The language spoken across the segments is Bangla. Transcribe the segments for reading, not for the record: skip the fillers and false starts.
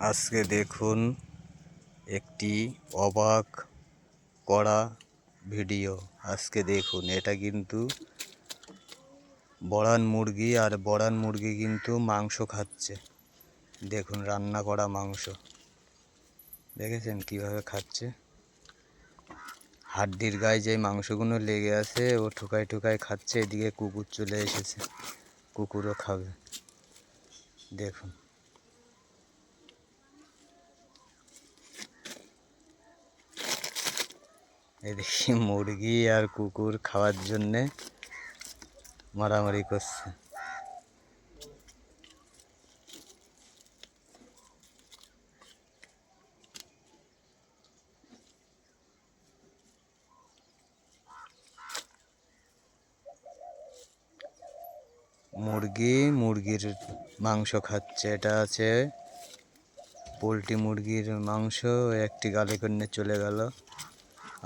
আজকে দেখুন একটি অবাক করা ভিডিও। আজকে দেখুন এটা কিন্তু বড়ান মুরগি, আর বড়ান মুরগি কিন্তু মাংস খাচ্ছে। দেখুন রান্না করা মাংস, দেখেছেন কিভাবে খাচ্ছে। হাড্ডির গায়ে যে মাংসগুলো লেগে আছে ও ঠুকাই ঠুকাই খাচ্ছে। এদিকে কুকুর চলে এসেছে, কুকুরও খাবে। দেখুন এদিকে মুরগি আর কুকুর খাওয়ার জন্যে মারামারি করছে। মুরগির মাংস খাচ্ছে। এটা আছে পোলট্রি মুরগির মাংস। একটি গালে করে চলে গেল,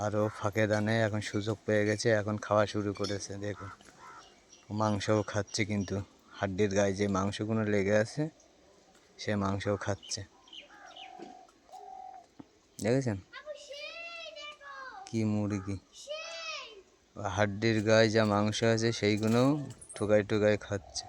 আরও ফাঁকে দানে এখন সুযোগ পেয়ে গেছে, এখন খাওয়া শুরু করেছে। দেখুন মাংসও খাচ্ছে, কিন্তু হাড্ডির গায়ে যে মাংসগুলো লেগে আছে সে মাংসও খাচ্ছে। দেখেছেন কি মুরগি, হাড্ডির গায়ে যা মাংস আছে সেইগুলোও ঠুকাই ঠুকাই খাচ্ছে।